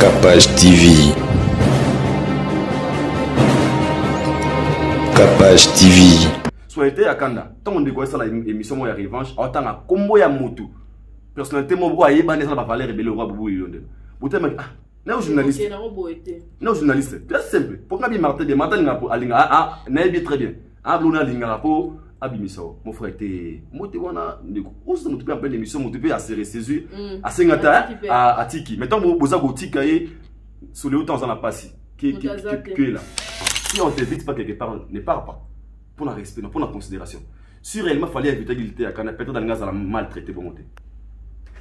Capage TV. Capage TV. Souhaité à Kanda. Tant on découvre ça l'émission moi revanche, autant à combo ya moto. Personnalité mon boy yeba ne ça va parler rebelle au roi boubou ilonde. Boute ma ah, non journaliste. Non journaliste. C'est simple. Pourquoi bien Martin de Martin alinga naïbi très bien. Ah bluna linga rapo abimiso. Mon frère était moté wana ndeko. Où ça nous peut appeler l'émission mon peut à se ressaisir à sengata à tiki. Mettons boza go tikaye sous le temps en a passé. Qui est là. Si on t'invite pas quelque part, ne pars pas. Pour la respect, pour la considération. Si réellement il fallait éviter qu'il était à Kana, peut-être dans le gaz à la maltraité pour monter.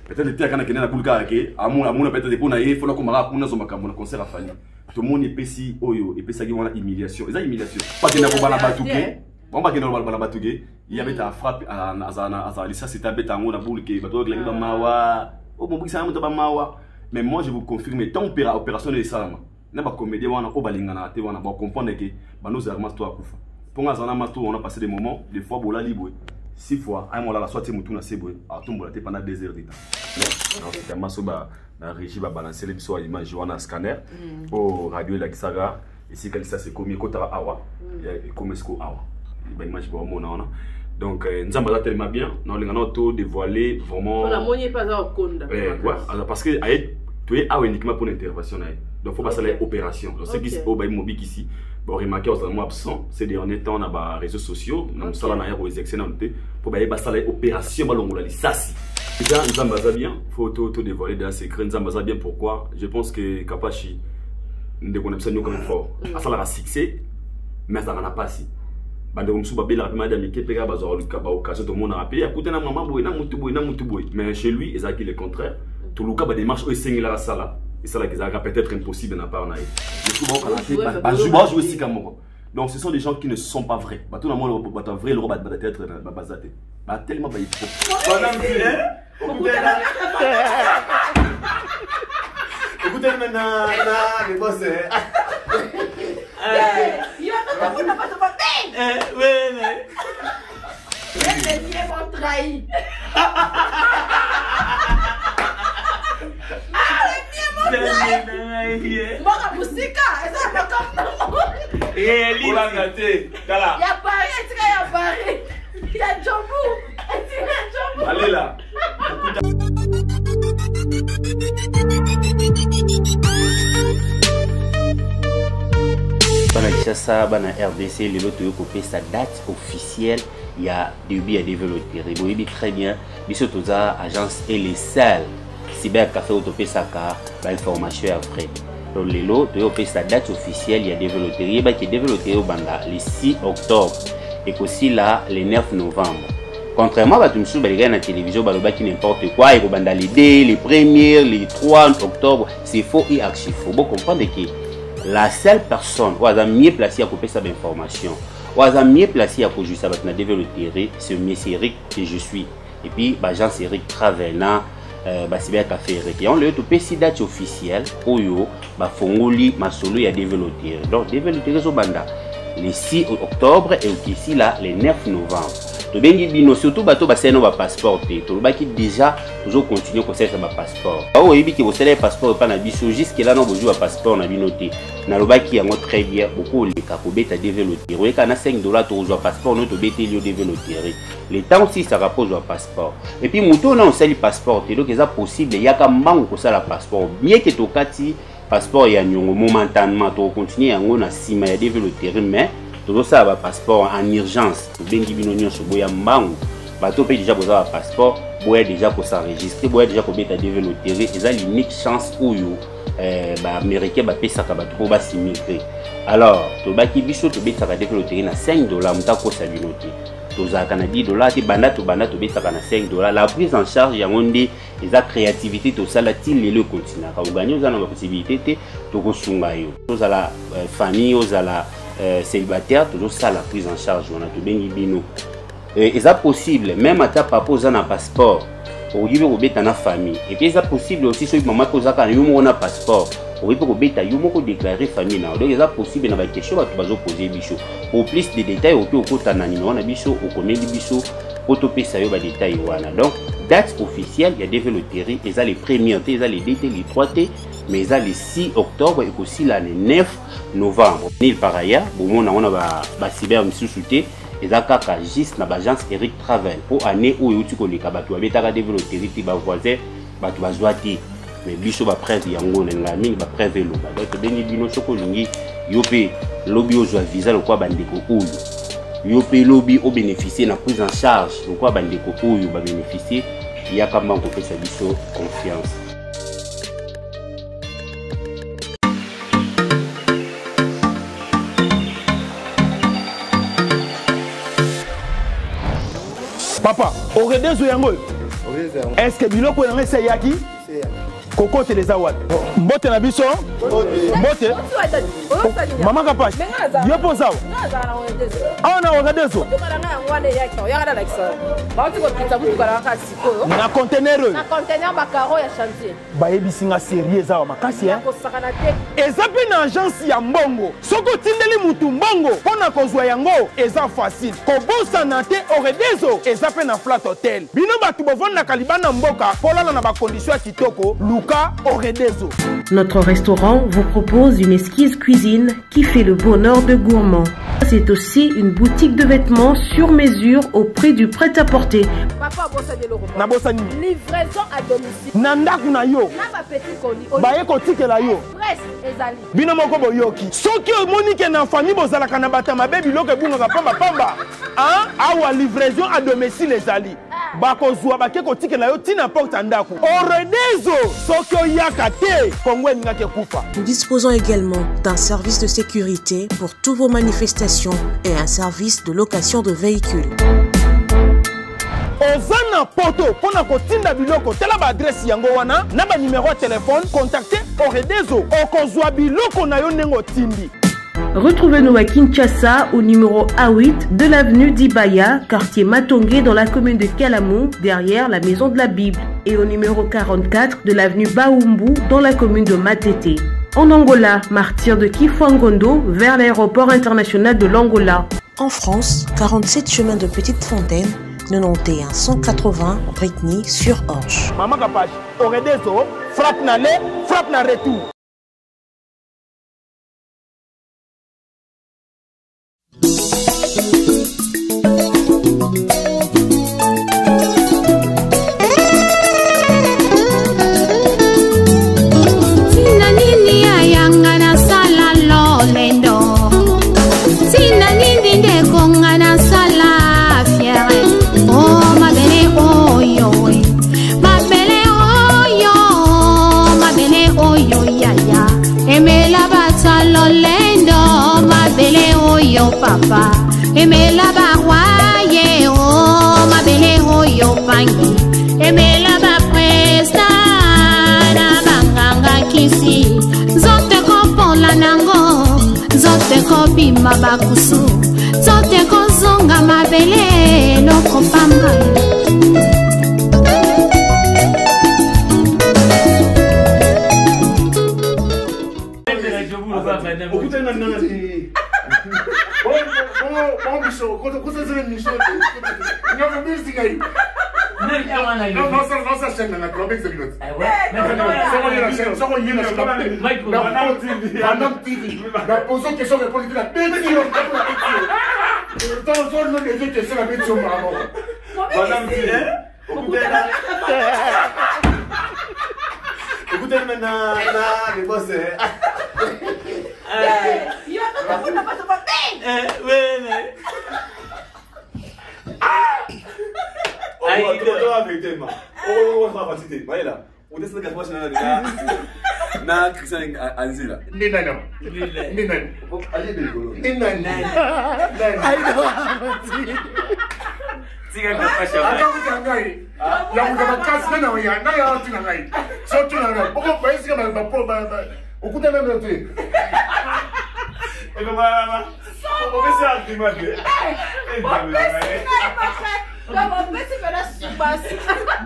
Peut-être qu'il était à Kana qui n'est pas pour le cas, à mon peut-être des bonnes il faut la commander pour nous un concert à Fanny. Tout le monde est pessi, oyo, et pessi qui ont humiliation. C'est humiliation. Pas qu'il n'y a pas de batouquet. On va qu'il n'y a pas de batouquet. Il y avait ta frappe à ça, c'était un bête à mon aboul qui va tout le monde mawa. Oh mon ça me mawa. Mais moi je vous confirme, tant opération de ça, n'a pas comédie wana au balingana, te wana ba comprendre que ba nous armes toi kufa. Pour nous on a passé des moments, des fois bola libre. 6 fois, un mois la soit mutu na sebo, a tombola te pendant 2 heures de temps. Non, c'était maso ba na régie ba balancer les biso image wana scanner au radio la kisaga ici quand ça c'est comme kota awa, et comme ce awa. Ba image ba mona ona. Donc nzamba tellement bien, non les gars tout dévoiler vraiment. La monie pas à Konda. Ouais, parce que tu es uniquement pour l'intervention. Donc, il faut passer à l'opération. Donc, ce qui est mobile ici, bon, remarquez, on est absent. Ces derniers temps, on a les réseaux sociaux. Donc, ça, on a les excellents. Pour passer à l'opération, on a les sassi. Et là, nous avons bien. Il faut tout dévoiler dans ces secret. Nous avons bien pourquoi. Je pense que Kapachi, nous connaissons nous comme fort. Ça, on a succès, mais ça n'en a pas si. Bande msu babela rapidement d'amitié pega bazor le kaba occasion tout le monde a rappelé écoutez na maman boy na mutu boy mais chez lui ils a qui le contraire tout le cas ba démarche au singla la sala et ça là qui a peut-être impossible n'a pas on a du coup bon jouer si comme donc ce sont des gens qui ne sont pas vrais ba tout le monde ba vrai le robot ba peut-être ba bazaté ba tellement ba il faut écoutez maintenant les boss Les vont trahir. Allez là. Ça, bana RDC, le lot de copier sa date officielle. Il y a début à développer. Vous voyez très bien, Bissot Toza, agence et les salles. Cyber Café Autopé Saka, l'information après. Donc, le lot de copier sa date officielle. Il y a développé. Il y a développé au Banda le 6 octobre et aussi là le 9 novembre. Contrairement à tout le monde, la télévision, qui n'importe quoi, il y a Banda les 2, les 1er, les 3 octobre. C'est faux et archi faux. Vous comprenez que la seule personne qui a mieux placé à couper cette information, qui a mieux placé à couper ça, c'est M. Eric que je suis. Et puis, Jean Eric Travena, c'est bien café Eric. Et on le tout petit date officielle, Oyo, Fongoli, Masolo, il y a développé. Donc, développé au Banda le 6 octobre et ici là, le 9 novembre. Surtout bateau bassin nos passeport tout le qui déjà toujours continuer à faire sa passeport. Oui, que vous savez passeport pas na biso jusque là non besoin passeport na binoté. Na loba qui a très bien beaucoup les kakobeta développer. Oui, quand na $5 tu reçois passeport notre bêté lui développer. Les temps aussi ça rappose au passeport. Et puis mouton on sait le passeport donc c'est possible il y a quand manque ko ça la passeport. Bien que to kati passeport ya nyongo momentanément to continuer en on a sima ya développer mais tout ça va passeport en urgence. Bengi binonio so boya mbangu. Bato peut déjà poser un passeport, boya déjà pour s'enregistrer, boya déjà pour mettre à développer. Et ça l'unique chance où yo américain va payer ça pour ba s'immigrer. Alors, to ba ki biso to bet ça va développer na $5 muta ko sa binoté. To za kana $10 ti banda to bet ça na $5. La prise en charge ya ngonde eza créativité to sala ti le continent. Ka gagner za na possibilité te to ko sunga yo. To za la famille aux la célibataire toujours ça la prise en charge on a tout bien bino et ça possible même à ta papa aux un passeport pour vivre au bête en famille et puis ça possible aussi sur maman pose quand on a passeport pour vivre au bête à yumo déclarer famille donc ça possible dans la question va te poser bicho pour plus de détails au côté nani on a bicho au commun bicho autopé ça yo ba détails wana donc date officielle il y a développé et ça les premiers T ça les DT les 3T mais ça le 6 octobre et aussi le 9 novembre. Nil par ailleurs, bon on a cyber sous-souté et ça kaka juste na l'agence Eric Travel pour année où tu connais ka batu abetaka développer territoire ba voisin batu bazwati mais biso ba preuve yango na mingi ba preuve lo ba donc beni bino soko lingi yope lobby ozwa visa lokwa bandeko oyo yope lobby o bénéficier na prise en charge lokwa bandeko oyo ba bénéficier yaka mbango pesa biso confiance. Papa, au redezo yango. Est-ce que biloko yango c'est yaki? Koko teleza wat. Mbote na biso? Mbote. Mama kapash. Yo posa. Ah na redezo. Na conteneur. Na conteneur bakaro ya chantier. Ba yebisinga sérieux za makasi hein. Eza pe na agence ya mbongo. Soko tindeli mutu mbongo pona kozwa yango eza facile. Kobosa na te au redezo eza pe na flat hotel. Bino batu bovanda kalibana mboka polala na ba condition kitoko. Notre restaurant vous propose une exquise cuisine qui fait le bonheur de gourmands. C'est aussi une boutique de vêtements sur mesure au prix du prêt-à-porter. Livraison à domicile. Nandaku na yo. Na petit colis. Baye kotike la yo. Presse ezali. Bino moko boyoki. Soki omonike na famille bozala kana bata mabe biloko bunga pamba pamba. Hein? Awa livraison à domicile ezali. Bakozwa bake kotike la yo tina porte ndaku. Oredezo soki oyaka te kongwe ngake kufa. Nous disposons également d'un service de sécurité pour toutes vos manifestations et un service de location de véhicules. Ozana poto pona kotinda biloko tela ba adresse yango wana na ba numéro de téléphone contactez Oredezo okozwa biloko na yo nengo tindi. Retrouvez-nous à Kinshasa au numéro A8 de l'avenue d'Ibaya, quartier Matongé dans la commune de Kalamou, derrière la maison de la Bible, et au numéro 44 de l'avenue Baoumbu dans la commune de Matete. En Angola, martyr de Kifwangondo vers l'aéroport international de l'Angola. En France, 47 chemin de Petite Fontaine, 91 180 Brittany sur Orge. Maman Kapache, Oredezo, frappe na le, frappe na retour. Papa, aimez la baroye, oh ma belle, oh yo pangi, aimez la bapresta, na banganga kisi, zote kopon la nango, zote kopi mabakusu, zote kozonga ma belle, no kopamba. Écoutez maintenant, les boss.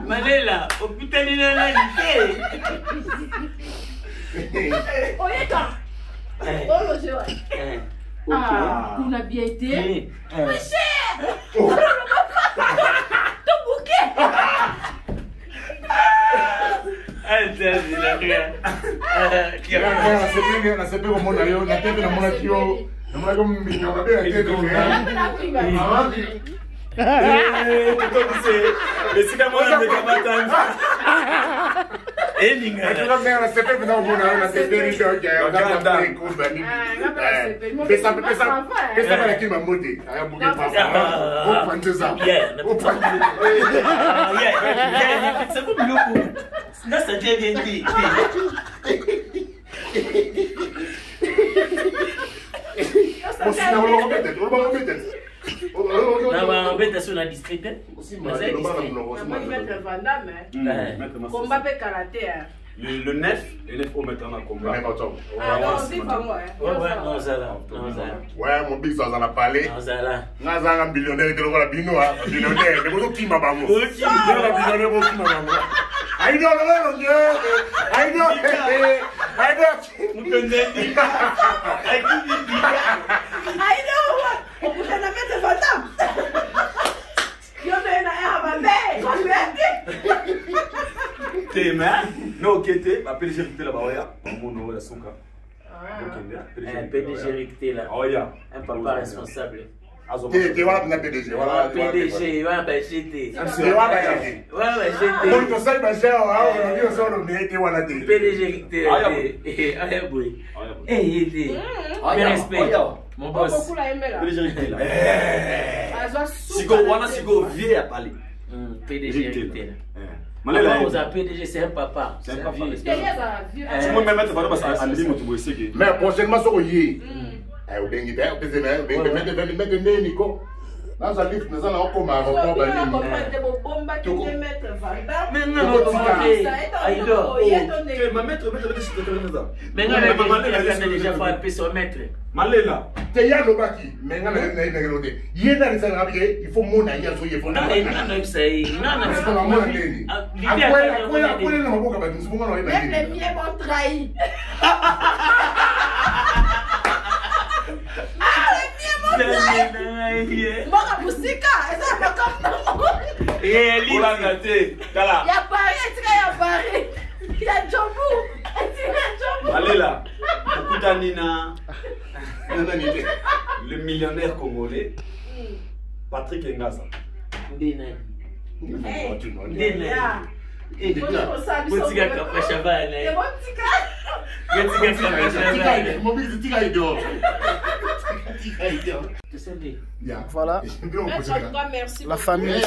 Manela, opitani na nani? Oyeka. Oh le jeu. Ah, on a bien été. Mais cher. Ton bouquet. Elle dit rien. nasepe komona yo natepe namonaki yo namonaki ominyaka mpe natepe esika mwana meka batanga nasepe mpena komona yo nasepeli pesa balaki mamote ayabuke opanzeza bête sur la district. Combat karaté. Le 9 au maintenant combat. Ouais, mon big ça a parlé. Naza un millionnaire de la bino, millionnaire, de beaucoup qui m'a bamou. I don't non, qui était la PDG là-bas, mon la Souka. PDG recté là. Un papa responsable. Tu vois la PDG. PDG, ouais, ben j'étais. PDG recté. Respect. Mon boss. PDG recté là. Sigo vieux à parler. PDG recté là. PDG, c'est un papa. C'est un papa. Mais prochainement, ça va y aller. Malela. Il faut mon le millionnaire congolais Patrick Ngaza. Voilà. La famille.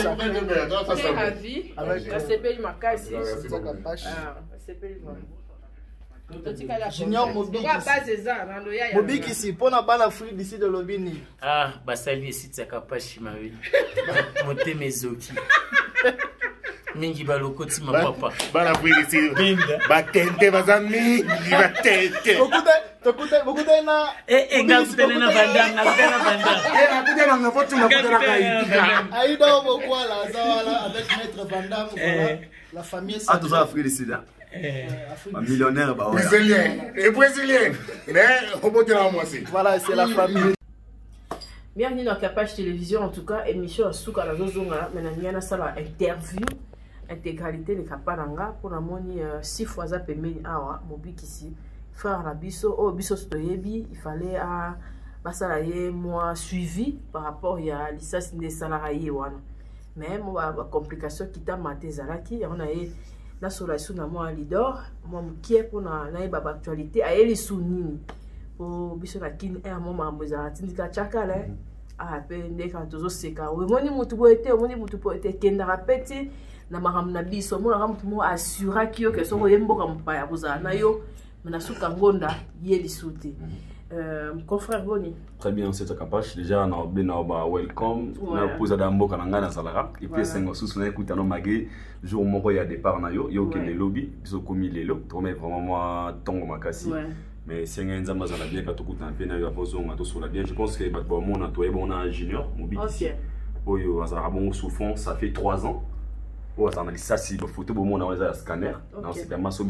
Junior Mobiki ici pour na bana free d'ici de Lobini. Ah, bah salut ici Tsakapashi ma vie. Monter mes oki. Mingi baloko ti ma papa. Bana free ici. Ba tente bazami, ba tente. Beaucoup de na ngakutana na bandanga, ngakutana bandanga. Akutana na foto na kutana kai. Aïda beaucoup là, ça avec maître Vandam voilà. La famille c'est tout ça free ici là. Un millionnaire bah ouais. Brésilien. Mais au bout de la moitié. Voilà, c'est la famille. Bienvenue dans Capage Télévision, en tout cas, émission à Souka la Zozonga, maintenant na sala interview, intégralité de Kapananga pour la moni 6 fois à pemeni awa, mobiki ici, frère la biso, oh biso stoyebi, il fallait à basalaye moi suivi par rapport à l'issas des salariés wana. Mais moi complication qui t'a maté zalaki, on a na solution na moi leader, moi qui est pour na baba actualité, a eli sounini. Pour biso la kin un moment moza tindika chakala a pe ndeka tozo seka we moni mutu boete moni mutu poete kenda rapeti na mahamna biso mona ramutu mo assura kio ke soko yemboka mpaya boza na yo na suka ngonda yeli soute confrère Boni. Très bien, c'est Tsakapashi. Déjà, on a bien welcome. On a posé d'ambo quand on a salara. Et puis, c'est un sous on a écouté un magé. Jour où il y a départ na yo, il y a aucun lobby. Ils ont commis les lots. On met vraiment moi tongo makasi. Mais c'est un ensemble dans la bien quand on a bien eu besoin de sur la bien. Je pense que bon mon atoye bon ingénieur mobile ici. Oui, on bon souffrant, ça fait 3 ans. Oh, ça analyse ça si le photo bon mon a un scanner. Non, c'est vraiment ça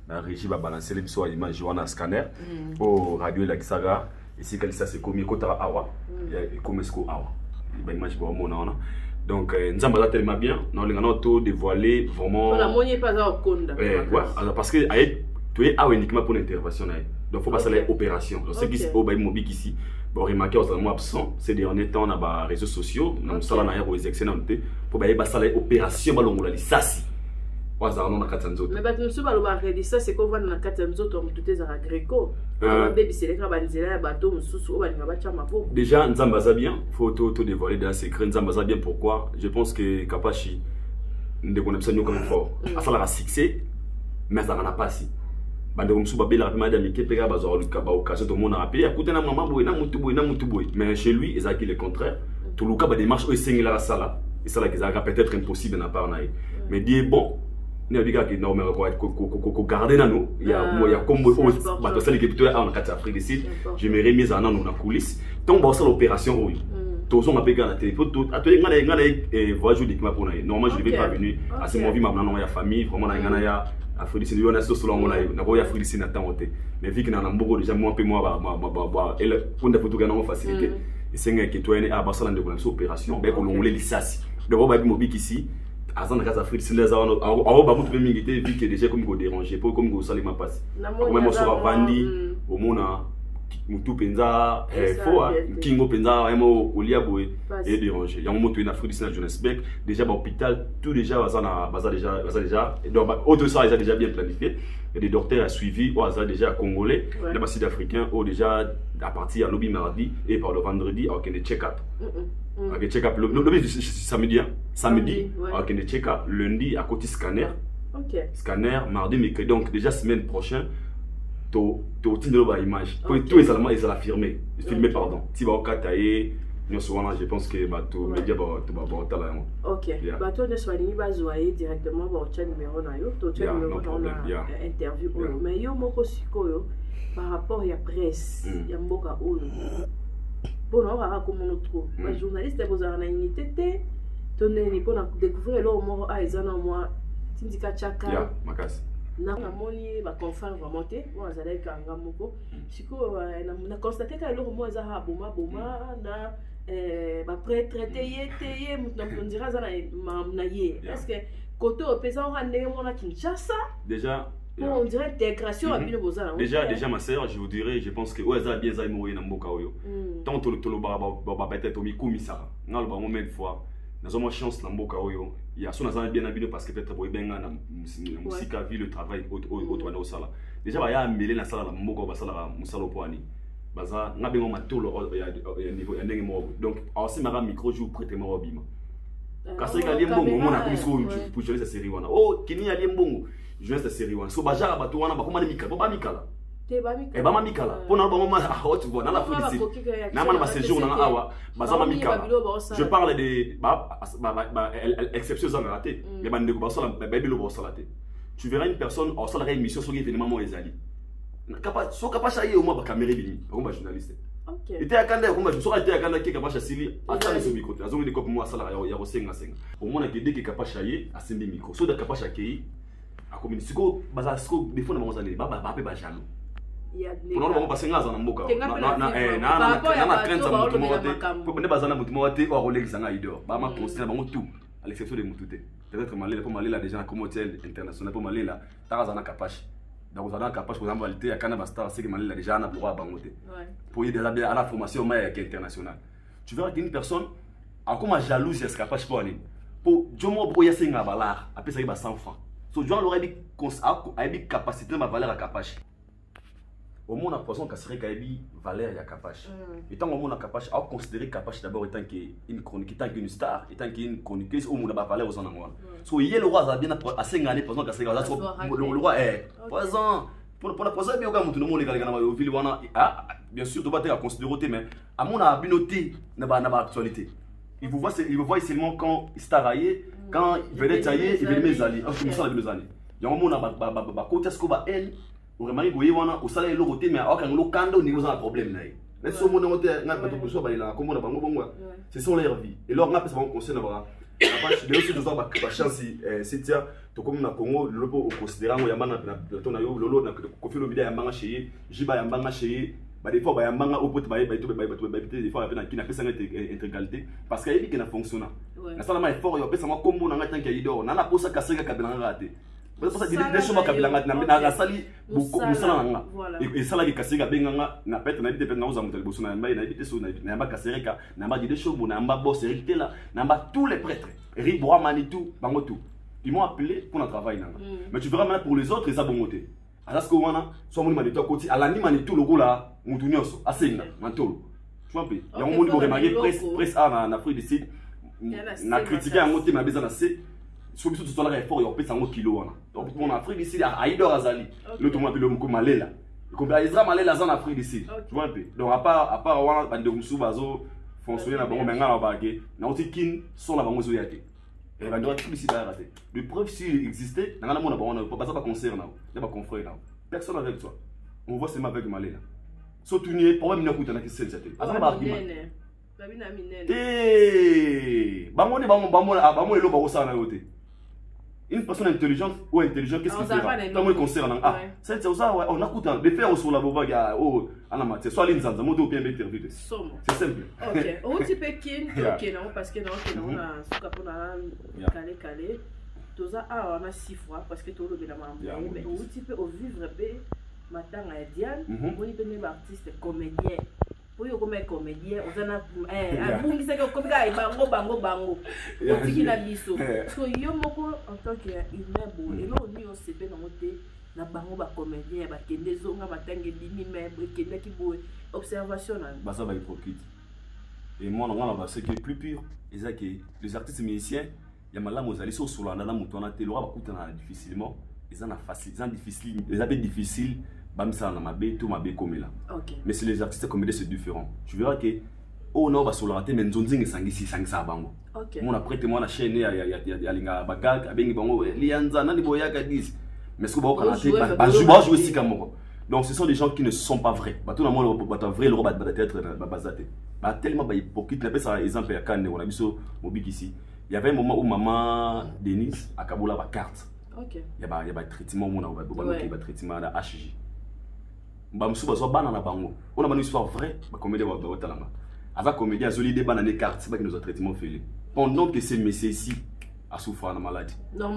la régie va balancer les biso à image on a scanner. Oh, radio la saga ici quand ça c'est comme kota awa. Et comme est-ce qu'on awa. Ben image bon mon on. Donc nous avons tellement bien, nous avons tout dévoilé vraiment. La monnaie pas à Konda. Ouais, parce que tu es uniquement pour l'intervention. Donc, il faut passer à l'opération. Donc, ceux qui sont mobile ici, bon, remarquez, on est absent. Ces derniers temps, on a les réseaux sociaux, on a les excellents pour passer à l'opération, on a les sassi. Mais si on a ça, c'est qu'on va dans la Katanzoto, on tout est à Gréco. Déjà, Nzambaza bien, il faut tout dévoiler dans ses secrets. Nzambaza bien, pourquoi? Je pense que Kapashi, nous connaissons comme fort. Ça a succès, mais ça n'a pas si. Mais chez lui, il a dit le contraire. Tout le cas, des marches, il y a ça. Et ça, peut-être impossible à part. Mais dit bon. Il y a des gens qui ont gardé nous. Il y a comme celle qui est en Afrique du Sud. Je me remise en dans la coulisse. Donc, l'opération. Tous ont appelé la télé. Voyage uniquement pour nous. Normalement, je ne vais pas venir. À ce moment, il y a famille. Vraiment, il y a Afrique du Sud. Il y a Afrique du Sud. Mais vu qu'il y a beaucoup déjà, moi, et pour des photos qui ont facilité. Et c'est que toi, il y a une opération. On les licencie. Donc, on va être mobile ici. Azan de Afrique, si les gens ont vu que déjà comme vous dérangez, pas comme vous salez ma passe. Même sur la Bandi, au monde, Moutou Penza, Kingo Penza, Emo, Oliaboé, et dérangé. Il y a un moment où il y a Afrique du Sud à Johannesburg, déjà à l'hôpital, tout déjà, déjà, donc, autre ça, ils ont déjà bien planifié. Et des docteurs ont suivi, ou déjà congolais, les sud-africains, ou déjà à partir à lobby mardi et par le vendredi, avec des check-up. Ok, check-up le samedi, ok, des check-up lundi à côté scanner. Scanner, mardi, mercredi. Donc, déjà semaine prochaine, tu as une image. Tout les Allemands, ils ont affirmé. Filmé, pardon. Si vous avez je pense que les médias vont être là. Ok. Toi, tu vas jouer directement sur le numéro interview. Mais il y a par rapport à la presse, il y a beaucoup de bon, on va comme on trouve. Les journalistes, vous avez une unité, pour découvrir le mot à Ezana, moi, Tindika Chaka. Na moni ba confirme va monter on azalai kanga moko siko na constater que le mot za boma na ba prêtre teye mutu ndira za na ye est-ce que côté opesa on rande mona Kinshasa déjà on dirait intégration à bino bozala déjà ma sœur je vous dirais je pense que oza bien za moye na mboka oyo tant to ba peut-être mi komisa na le ba moment fois nous avons chance na mboka oyo il y a son azana bien habillé parce que peut-être boy benga na musika vie le travail au na osala déjà ba ya mbele na sala na mboka ba sala musalo poani baza nga bengo matolo ya niveau ya ndenge mo donc aussi mara micro jour prêter mo bima kasi ka liembongo mona ko biso pour jouer cette série wana oh kini ya liembongo jouer cette série wana so ba jara bato wana ba koma ni mikala ba mikala ba mamikala pona ba mama tu vois na la félicite na mana ba séjour na awa bazama mikala je parle de exception za raté mais bande ko ba sala ba bilo ba sala té tu verras une personne au sala émission sur événement mo ezali capable so capable chayer au moins ba caméra bini ba journaliste OK était akanda ko ba so était akanda ki capable chasili atane ce micro azo ni ko moi sala ya rosenga senga au moins que dès que capable chayer asembi micro so de capable chayer a communiquer siko baza siko des fois na bazali ba pe ba jalo pour nous passer ngaza na mboka na crainte za mutu mote pour ne bazana mutu mote o rolexa nga idor ba ma considérer bango tout à l'exception de mututé peut-être malila pour malila déjà na communauté internationale pour malila tarazana kapashi donc ça dans kapashi pour exemple ya kana bastar c'est que malila déjà na droit bango te pour y déjà bien à la formation mais internationale tu verras qu'une personne a comme jalouse est kapashi pour aller pour jomo pour yase nga balar après ça il va 100 francs so joan l'aurait dit capacité ma valeur à kapashi au monde à poisson casserait kaibi valeur ya Kapashi et tant au monde à Kapashi à considérer Kapashi d'abord étant qu'une chronique étant qu'une star étant qu'une chroniqueuse au monde à valeur aux en so il y a le roi a bien à 5 années poisson casserait le roi est poisson pour la poisson bien au gars tout le monde les gars na ville wana bien sûr tu vas te considérer mais à mon abinoté na ba actualité il vous voit seulement quand staraillé quand il venait tailler il venait mes alliés comme ça les années il y a un monde à côté ce qu'on va elle vraiment goye wana osala elo côté mais aucun lo kando ni vous a problème na mais so mon ngote na bato ko so ba ila ko mona bango bongo c'est son leur vie et leur nga pesa bango conseil na ba après de aussi nous ba chance c'est tia to comme na Congo le po considérant ngo yamba na plateau na yo lolo na ko fi lo bida yamba chez jiba yamba chez ba des fois ba yamba au pot ba des fois na kina pesa intégralité parce qu'il y a qui na fonctionne na sala ma effort yo pesa ma kombo na ngata nki idor na la posa kasenga kabela ngate C'est pour ça que des choses à sali beaucoup et ça là qui casse ga benga na pète na bité na uzamuta liboso na mba na bité so na mba kasereka na mba des choses na mba boss hérité là na mba tous les prêtres Riboa Manitou bango tout ils m'ont appelé pour un travail nanga mais tu verras maintenant pour les autres ça bongoté alors ce que wana so moni Manitou côté alani Manitou logo là mutu nyonso asenga mantolo tu vois peu ya moni bo remarquer presse en Afrique du Sud na critiquer en moté ma besoin c'est sur biso tout la effort yo pesa ngo kilo wana donc mon Afrique ici aidor azali le tout m'appelle le malela comme Ezra malela en Afrique ici tu vois un peu donc à part wana bande musu bazo fonctionner na bango menga na baké na otikin sont la bango zo yate et bande wa ici ba raté de preuve s'il existait na mona bango na pas ça pas concert na pas confrère na personne avec toi on voit seulement avec malela so tunier problème na kuta na kisi c'était azana ba argument babina minene eh bango ne bango elo ba ça na yote. Une personne intelligente ou intelligent, qu'est-ce qu'il fera? Comment il concerne? Ah, c'est ça, on a coûté de faire sur la bobaga, oh, à la matière, soit l'inzanza, moto bien interviewé. C'est simple. Ok, on type qui, ok, non, parce que on a ce qu'on a calé, tout ça, on a 6 fois, parce que tout le monde a mais on type au vivre, matin à Diane, on y peut même artiste, comédien. Pour yo comme comédien ozana abungisa ko komika bango otikina biso so yo moko en tant que humain bo et non ni on sebe na moté na bango ba comédien ba kende zonga matange bimi mais kende ki bo observation na ba ça va hypocrite et moi on va ce qui est plus pur et ça que les artistes musiciens ya malamu ozali so solanda na mutu na te lora ba kutana difficilement ils en a facile ils en difficile les appels difficiles bamisa na mabe tout mabe komela mais si les artistes comédiens c'est différent tu verras que oh non ba solaraté mais nzonzingi sangisa bango mon après moi na chaîne ya linga bagag abengi bango lianza nani boyaka 10 mais ce que ba jouer si comme donc ce sont des gens qui ne sont pas vrais ba tout na moi ba vrai le ba être ba bazate ba tellement ba hypocrite na pesa exemple ya kane on a biso mobiki ici il y avait un moment où maman Denise akabola ba carte il y a traitement mon ba traitement na HJ bamusu bazo bana na bango on a une histoire vraie ba comédien wa talanga ava comédien azoli de bana les cartes c'est pas que nous a traitement fait pendant que ces messieurs ici a souffert de maladie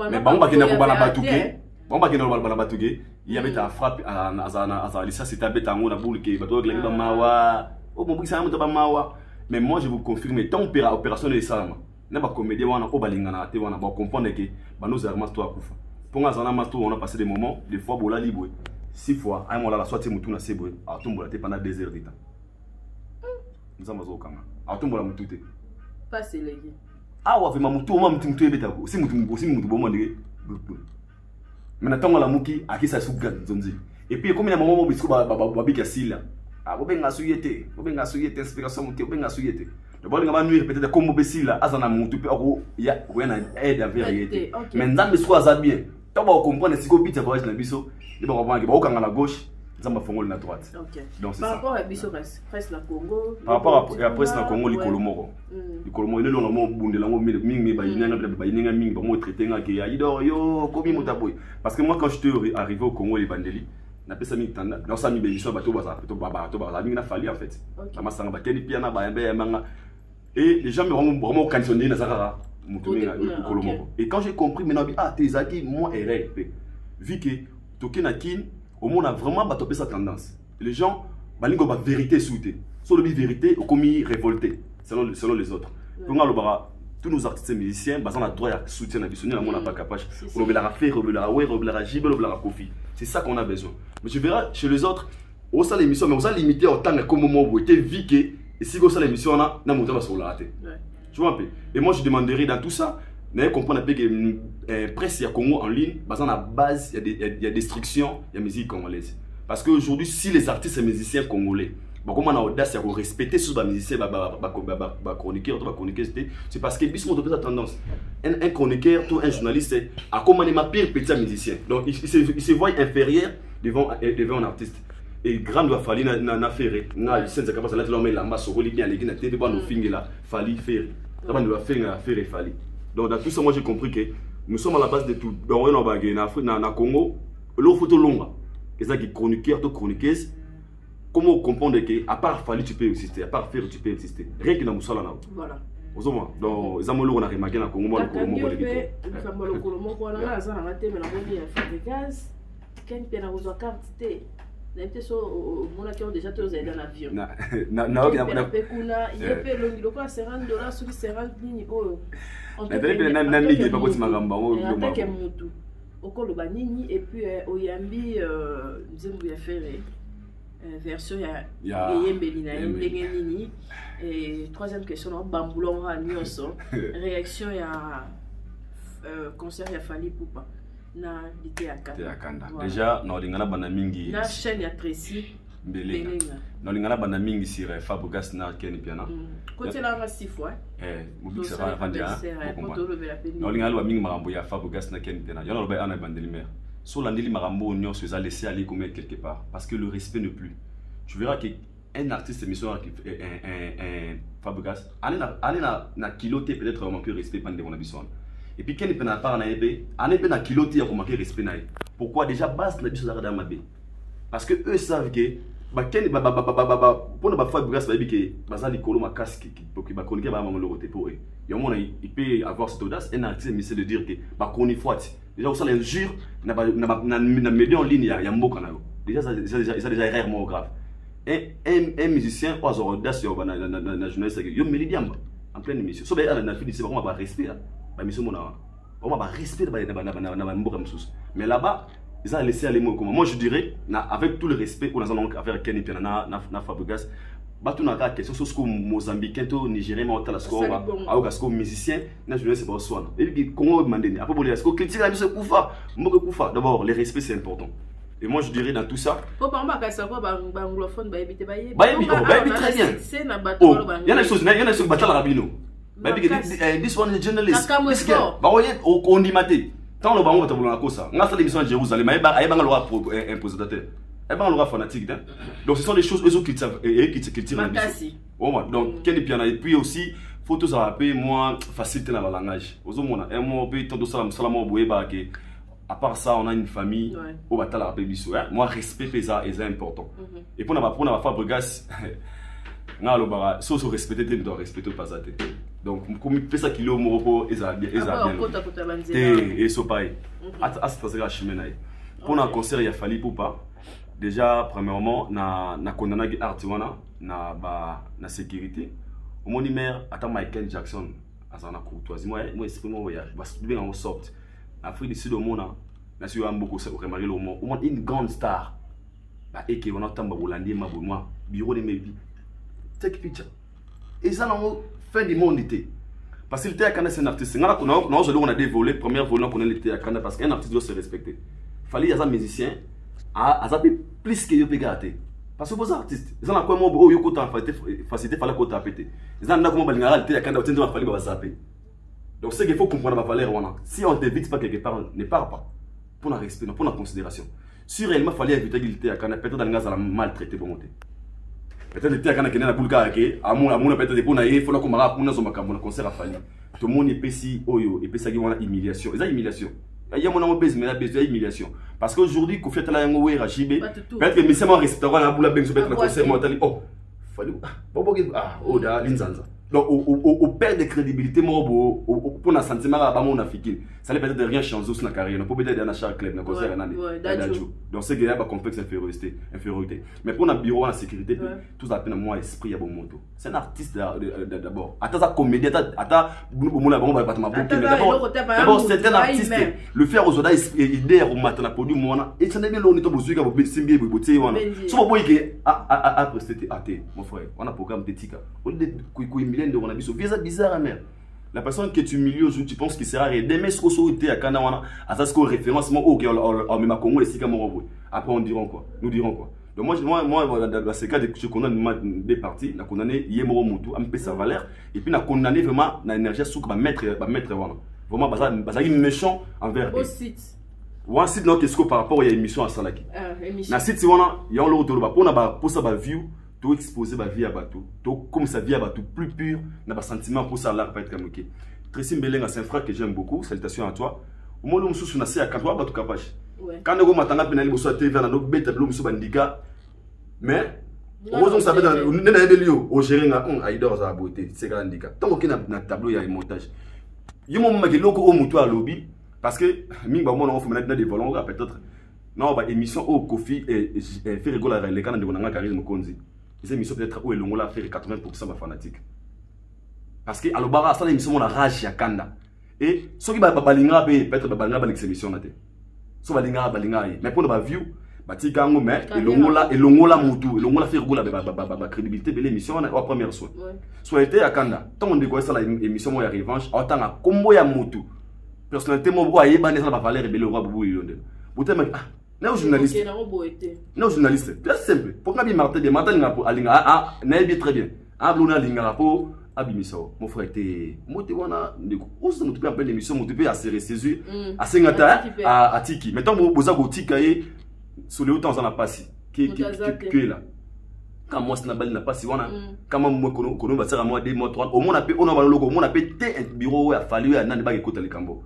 mais bango ba kena ko bana batuke bango ba kena ko bana batuke il y avait ta frappe azana ça c'était beta ngo na boulke bato que ba mawa o bon ça mo ba mawa mais moi je vous confirme tant opération de ça na ba comédien wana ko balingana te wana ba comprendre que ba nous armas toi kufa pour nga zana masto on a passé des moments des fois bola libre 6 fois, à un moment là, soit tu mutu na sebo, à tout moment pendant 2 heures de temps. Nous avons au kama. À tout moment mutu. Pas c'est les gars. Ah ouais, mais mutu, moi mutu beta. Si mutu bon monde. Mais natanga la muki, aki sa suga zonzi. Et puis comme il y a un moment où bisco babika sila. Ah, obenga suyete, inspiration mutu, obenga suyete. Le bon ngaba nuire peut-être comme besila, azana mutu pe ako ya wena aide à vérité. Mais nzambe soit za bien. Tant on comprendre si ko bita voyage na biso. Il va reprendre à la gauche, ça m'a fait à la droite. Donc c'est par rapport à Bisso presse la Congo. Par rapport à presse la Congo, les Colomoro. Les Colomoro, ils ont bundé la ming, parce que moi quand je suis arrivé au Congo, les Bandeli, n'a pas ça mis dans sa mi bémission bateau na fallu en fait. Et les gens me ont vraiment cantonné dans ça. Et quand j'ai compris maintenant, ah tes acquis, moi et vu que Tokenakin, au monde a vraiment batopé sa tendance. Les gens, balingo ba vérité souhaitée. Sur le vérité, au commis révolté, selon les autres. Tous nos artistes musiciens, basant la droit à soutien à bisonner, la monde n'a pas capable. On veut la faire, on veut la ouais, on veut la jibel, on veut la kofi. C'est ça qu'on a besoin. Mais tu verras chez les autres, on sait l'émission, mais on sait limiter autant que comme moment où était viqué. Et si on sait l'émission, on a monté la sur la raté. Tu vois un peu. Et moi je demanderais dans tout ça. Vous comprenez que presse à Congo en ligne, à la base, il y a destruction de la musique congolaise. Parce qu'aujourd'hui, si les artistes et musiciens congolais, comment on a l'audace de respecter ceux les musiciens, les chroniqueurs, c'est parce qu'ils ont la tendance. Un chroniqueur, un journaliste, à comment on est pire petit musicien. Donc il se voit inférieur devant un artiste. Et grand doit falloir na faire. Na license capable là l'homme la masse au bien les gars télé pas nous finir là, fallait faire. Ça va nous faire et fallait. Donc dans tout ça, moi j'ai compris que nous sommes à la base de tout. Dans le Congo, le photo longue. Et ça qui chroniqueur, tout chroniqueuse. Comment comprendre que à part Fali tu peux exister, à part faire tu peux exister. Rien que dans Moussala là. Voilà. ozoma donc eza moloko na remarqué na Congo moloko moko lekito kamba lokolo moko wana aza na mateme na moni ya Fabregas ken pe na kozwa carte te na été so mona qui ont déjà tous dans l'avion na pekuna yepe longi loko $50 sur 50 lignes oh on na miki pa koti magamba o attaque mutu okolo banini et puis oyambi nzembo ya faire version ya yembeli na ndenge nini et troisième question on bambulon ha nyonso réaction ya concert ya Fally Ipupa na lité ya Kanda déjà na olingana bana mingi na chaîne ya Tracy Belenga na olingana bana mingi sur Fabregas na Ken Piana côté là va 6 fois mobi ça va vendre na olingana ba mingi marambo ya Fabregas na Ken Piana yana loba ana bandelimer sur landeli marambo nyonso za laisser aller comme quelque part parce que le respect ne plus tu verras que un artiste émission un Fabregas allez na kiloté peut-être manquer respect pendant on a besoin. Et puis quand il peut n'a pas en épée, en épée na kiloté pour manquer respect naï. Pourquoi déjà base na biso za mabé? Parce que eux savent que ba ken pour ne pas faire Fabregas ba que baza likolo ma casque pour que ba chroniquer ba maman le côté pour eux. Il peut avoir cette audace un artiste mais c'est de dire que ba chroni fois déjà ça l'injure na média en ligne ya mboka na yo. Déjà ça déjà rarement grave. Un musicien pas audace yo na journaliste yo Melidiamba en pleine émission. So ba na fini c'est vraiment ba respect. On va respecter mais là-bas ils ont laissé aller moi je dirais avec tout le respect pour les affaires Kenny Piana na Fabregas batu na ka question sur ce que mozambicain to nigérien ma otala score au gasco musicien na je c'est pas soin et puis Congo mandeni après bolé est-ce que critique la musique kufa moko kufa d'abord le respect c'est important et moi je dirais dans tout ça faut pas ka savoir ba anglophone ba éviter ba très bien c'est na bato il y a des choses batala rabino this one is journalist ba oye on dit maté tant le bango tabula kosa ngasa l'émission à Jérusalem ay ba ngalo impositateur ay ba ngalo fanatique donc ce sont des choses eux qui tirent donc Kenny Piana et puis aussi faut tout ça rappeler moi faciliter dans le langage ozomona un mot peut tout ça salamo boyeba que à part ça on a une famille au batala rappeler biso moi respect ça est important et pour na Fabregas ngalo bara so respecter tu dois respecter pas ça donc comme pesa kilo moko eza bien et so pareil c'est ça chimena pour un concert ya Fally Ipupa déjà premièrement na condamné artiwana na sécurité au moni mère attends Michael Jackson azana courtoisie moi exprime ya bien en sorte Afrique du Sud au monde na sur beaucoup ça remarquer le mot au une grande star ba et que on entend ba bolandi ma moi bureau de mes take picture et ça non fin du monde était parce que le théâtre c'est un artiste on a des volets première volet on connaît le théâtre parce qu'un artiste doit se respecter fallait y a un musicien à plus que yo peut gâter parce que vos artistes ils ont quoi moi oh yo côté facilité fallait côté péter ils ont comment balingara le théâtre quand on fallait ba zapper donc c'est qu'il faut comprendre la valeur si on t'évite pas quelque part ne pars pas pour la respect pour la considération si réellement fallait éviter le théâtre quand peut-être dans la maltraité bon monter peut-être le théâtre quand na bulka ke amuna peut-être pour na il faut la komara pour na zo makambo na concert à Fally tout le monde epesi oyo epesa ki wana humiliation eza humiliation il y a mon nom base mais la base humiliation parce qu'aujourd'hui ko fête la yango we rachibe peut-être que misema restaurant na bula benzo peut-être na concert mortali oh Fally oh da linzanza donc au perd de crédibilité mo pour na sentiment ba mon africain ça ne peut être rien changer sur na carrière pour peut-être dans chaque club na concert na donc c'est qu'il y a pas complexe infériorité mais pour na bureau en sécurité tout ça peine moi esprit ya bon moto c'est un artiste d'abord ata ça comédien ata bon na bon ba battement d'abord c'est un artiste le faire aux autres idée au matin na produit mona et ça n'est bien l'on to bozuka bo simbi bo boté wana so bo que a presté até mon frère on a programme d'éthique on de on a bizarre merde. La personne que tu humilies aujourd'hui, tu penses qu'il sera demain ce qu'on était à Kanawana, à ça ce qu'on référencement au même Congo et Sikamoro. Après on diront quoi? Nous dirons quoi? Donc moi dans ce cas je condamne des parties, na condamné Yemoro Mutu, à me payer sa valeur et puis na condamné vraiment na énergie sous que mettre voilà. Vraiment bazar méchant envers eux. One site non qu'est-ce que par rapport à l'émission à Salaki. Na site wana ya on le retour ba pour ça ba view to exposer ma vie à bateau to comme sa vie à bateau plus pur n'a pas sentiment pour ça là pas être comme Tracy Mbelenga c'est un frère que j'aime beaucoup salutations à toi au moins le mususu na c'est à quand bateau capage quand on matanga penali bosso TV na no beta lo musu bandika mais heureusement ça peut dans au gérer aidor ça beauté c'est grand handicap tant aucun na tableau il y a montage yo mo maki loko o mutu a lobby parce que mingi ba mona on fait maintenant des volons peut-être non ba émission au Kofi et fait rigoler les canaux de nanga charisme konzi ces émissions peut-être où elongo la faire 80% ba fanatique parce que alobara ça l'émission mon rage ya kanda et ceux qui ba balinga peut-être ba balinga ba émission na te so balinga mais pour ba view batika ngo mais elongola mutu elongola faire rigoler ba crédibilité de l'émission en première soin soit été à kanda tant on découvre ça la émission mo ya revanche autant à combo ya mutu personnalité mo bo ayeba ne ça ba valeur rebelle roi bubu yonde botema non journaliste non journaliste c'est simple pour que Martin de Martin alinga naebi très bien abluna linga rapo abimiso mon frère était moté wana ndiko osa mutu pe appelle émission mutu pe a se ressaisir a sengata a tiki maintenant boza go tikaye sur le temps ça n'a pas si qui là quand moi ça n'a pas si wana kama moi kono ba sera moi 2 mois 3 au moins on a ba logo au moins pe un bureau a fallu à nani ba ekota le kambo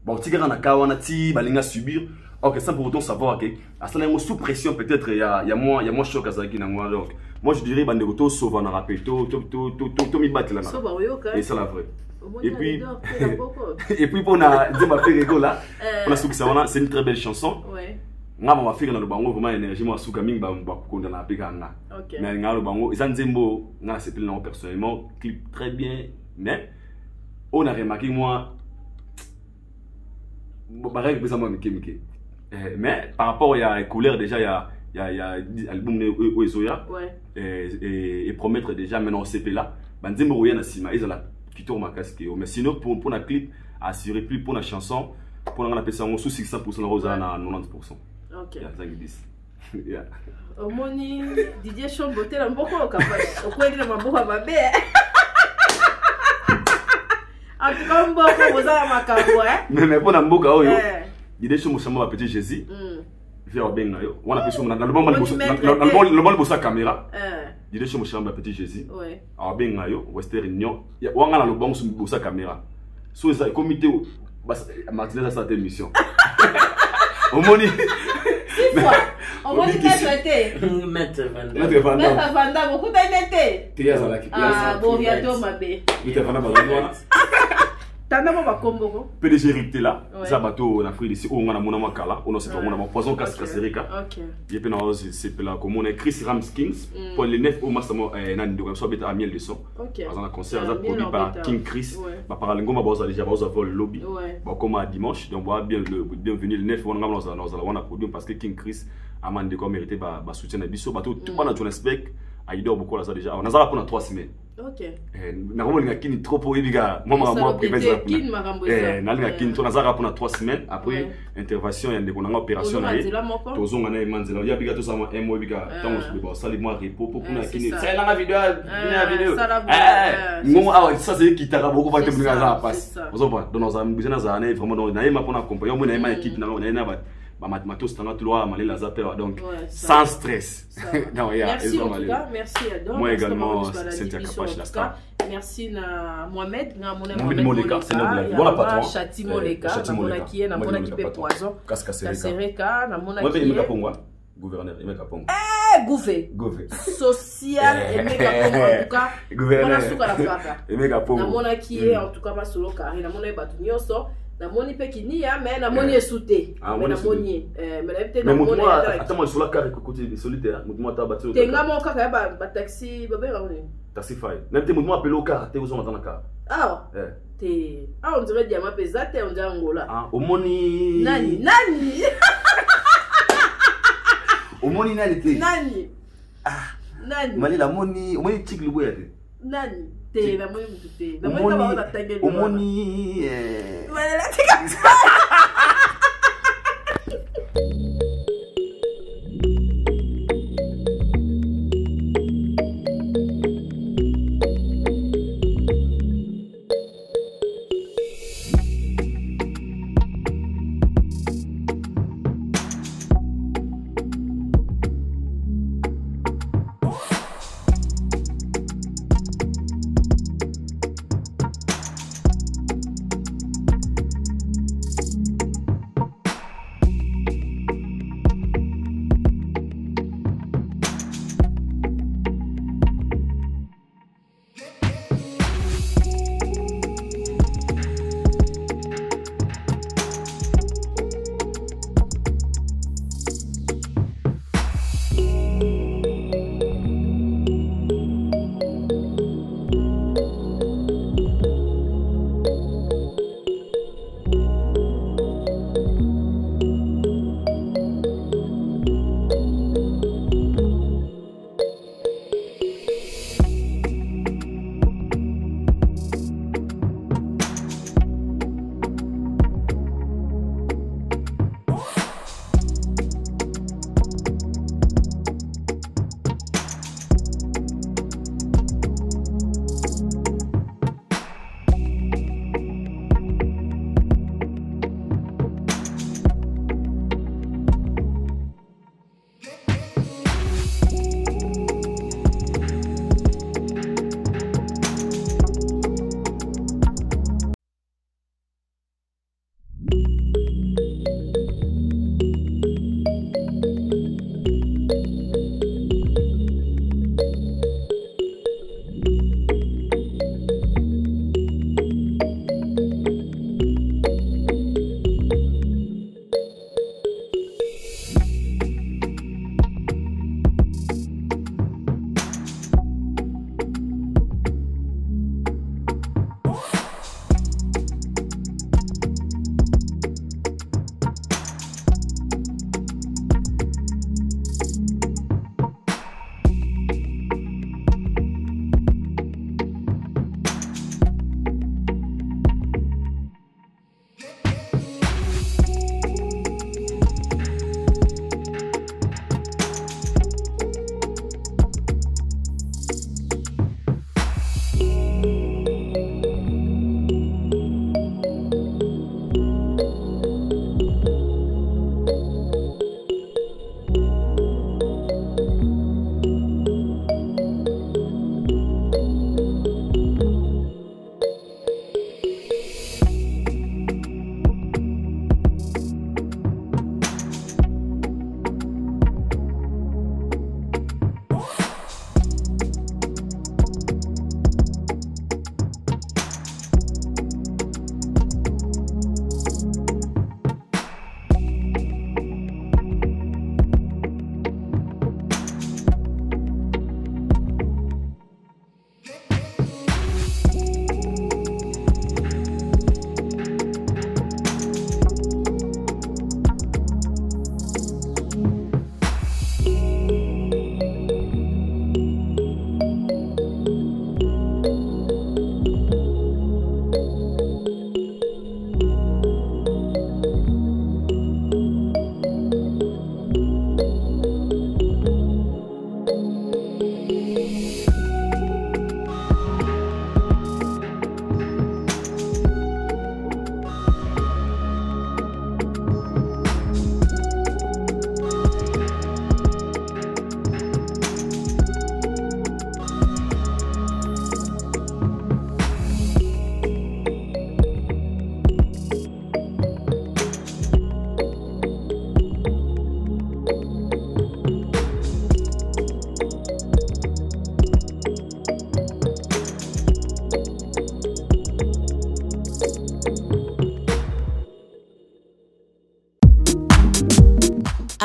bon tika na kawana ti balinga subir. Ok, sans pour autant savoir que à ce moment sous pression peut-être il y a moins choc à ça qui n'a moi donc moi je dirais bande auto sauve en rappel tout mi battre là et c'est la vraie et puis pour na dire ma fait rigolo là on a sous ça c'est une très belle chanson ouais nga mama fika na lubango vraiment énergie moi sous kaming ba konda na pika nga mais nga lubango ça nzembo nga c'est plein personnellement clip très bien mais on a remarqué moi pareil que ça moi Mickey mais par rapport à la couleur déjà il y a album Oezoya et promettre déjà maintenant CP là banzembo roya na sima ezala kitoko makasike mais sinon pour la clip assurer plus pour la chanson pour la appeler ça sous 600% na rosa na 90%. OK. Il y a 5-10. Yeah. Omoni Didier Chombote la mboko kapasi okweli na mabuha mabe. Akambo ko za makambo mais pour na mboka oyo Didier Chombote ma petit Jésus. Via benga yo. Wana peso na le moment bossa caméra. Didier Chombote ma petit Jésus. Ouais. A benga yo Western Union. Wanga na le bon bossa caméra. So ça comité Martinez sa émission. Omoni on va dire que Maître Vanda beaucoup d'années. Ah bon bientôt ma bé. Maître Vanda bazana. Tanda mo bakombo. PDG Ricté là, ça bateau en Afrique ici on a mona makala, on sait pas on a poison casque serika. OK. Il peut non c'est là comme on est Chris Ramskins pour les 9 au massimo nan de so beta à miel de son. OK. Dans un concert ça produit par King Chris. Ba paralingo ma boza déjà boza vol lobby. Ba comme à dimanche donc bois bienvenue le 9 on a produit parce que King Chris a mandé comme mérité ba soutien na biso bateau tout pas dans ton respect. Aïdor beaucoup là ça déjà. On a ça pendant 3 semaines. OK. Na romo linga kini trop pour ibiga moi privé ça. Na linga kini to na za pendant 3 semaines après intervention ya ndeko na opération na ye. Tozonga na manzela ya biga to ça moi mo biga tant on ba sali moi repos pour na kini. C'est la vidéo, Ngo ah ça c'est qui t'a beaucoup va te binga za passe. Vous voyez donc on a besoin za na vraiment donc na yema pour accompagner moi na yema équipe na na ba matos tanga tuloa malela zapper donc sans stress. Non, merci en tout cas, merci Adam. Moi également Cynthia Kapache la star. Merci na Mohamed na Mohamed Moleka, c'est notre bon patron. Chati Moleka, na mona qui est na mona qui fait poison. Kassereka, na mona qui est gouverneur Emeka Pongo. Gouvé. Social Emeka Pongo en tout cas. Gouverneur. On a la plata. Emeka Pongo. Na mona qui est en tout cas pas solo carré, na mona batu nyoso. Na moni pe kini ya mais na moni esouté mais na moni mais peut-être na moni attends moi sur la carte côté solitaire moi ta battu tenga mo kaka ya ba taxi ba ba ngoni taxi file même te moi appelé au car te uzoma dans car te on dirait diamant pesate on dirait Angola omoni nani omoni nani te nani mali la moni omoni tigli boya te nani te na moni mutu te na moni ba ona tangeli omoni voilà tika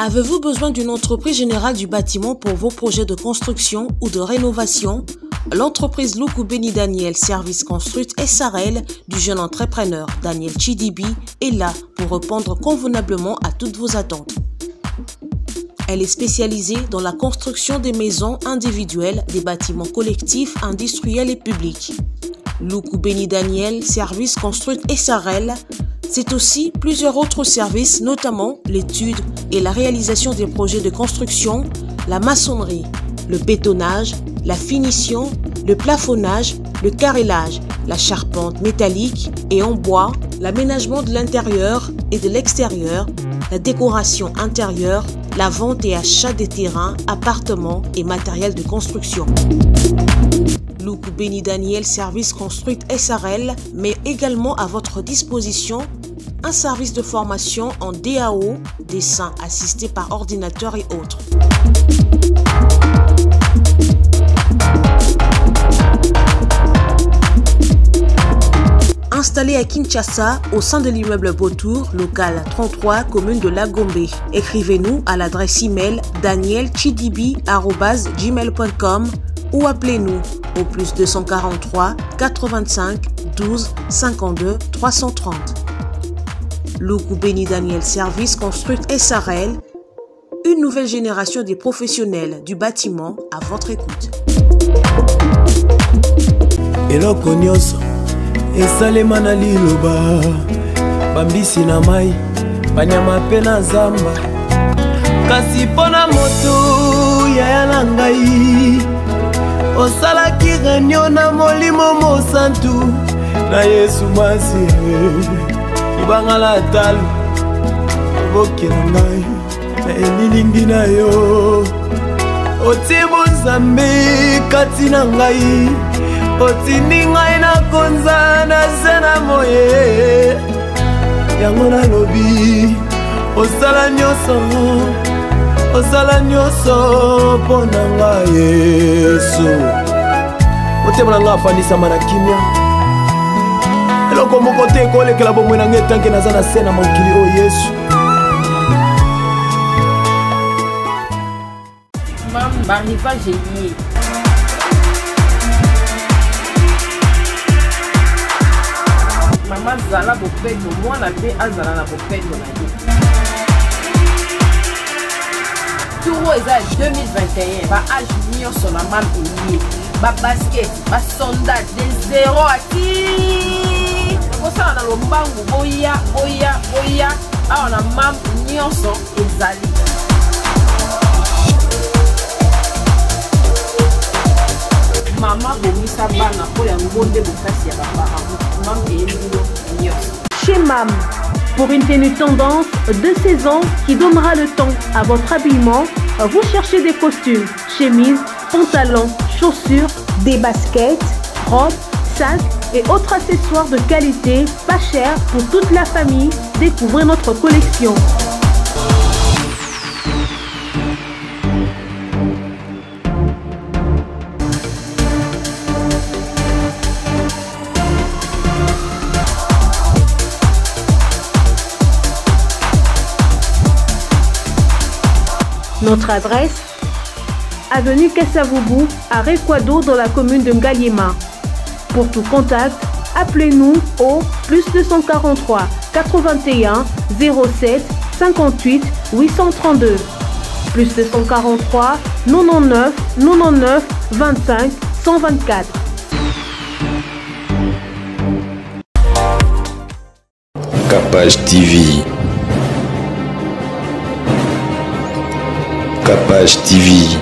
Avez-vous besoin d'une entreprise générale du bâtiment pour vos projets de construction ou de rénovation? L'entreprise Luku Beni Daniel Service Construite SARL du jeune entrepreneur Daniel Chidibi est là pour répondre convenablement à toutes vos attentes. Elle est spécialisée dans la construction des maisons individuelles, des bâtiments collectifs, industriels et publics. Luku Beni Daniel Service Construite SARL, c'est aussi plusieurs autres services, notamment l'étude et la réalisation des projets de construction, la maçonnerie, le bétonnage, la finition, le plafonnage, le carrelage, la charpente métallique et en bois, l'aménagement de l'intérieur et de l'extérieur, la décoration intérieure, la vente et achat des terrains, appartements et matériel de construction. Luku Beni Daniel Service Construite SARL met également à votre disposition un service de formation en DAO, dessin assisté par ordinateur et autres. Installé à Kinshasa, au sein de l'immeuble Beautour, local 33, commune de Lagombe. Écrivez-nous à l'adresse email danielchidibi@gmail.com ou appelez-nous au +243 85 12 52 330. Luku Beni Daniel Service Construite SARL, une nouvelle génération des professionnels du bâtiment à votre écoute. Eloko nyonso esalema na liloba bambisi na mai banyama pe na zamba kasi pona moto yaya na ngai osalaki réunion na molimo mosantu na Yesu masi ibangala talo boke na ngai na elilingi na yo otibo nzambe kati na ngai otindi ngai na konza na se na moye yango nalobi osala nyonso mpo na ngai Yesu motema na ngai afandisama na kimia eloko moko te ekolekela bomoi na ngai etanke naza na se na mokili oyo Yesu. Barrivage lié. Maman zala bopeto mwana pe azala na bopeto na ye. Touro eza 2021 ba âge nyonso na mam lié. Ba basket, ba sondage de 0 à 10. Kosala na lombangu boya awa na mam nyonso ezali. Maman bomisa bana po ya ngonde bokasi ya baparents. Chez MAM, pour une tenue tendance de saison qui donnera le temps à votre habillement, vous cherchez des costumes, chemises, pantalons, chaussures, des baskets, robes, sacs et autres accessoires de qualité, pas cher pour toute la famille. Découvrez notre collection. Notre adresse, avenue Kassavoubou, à Rekwado dans la commune de Ngaliema. Pour tout contact, appelez-nous au +243 81 07 58 832. +243 99 99 25 124. Capage TV. Capage TV.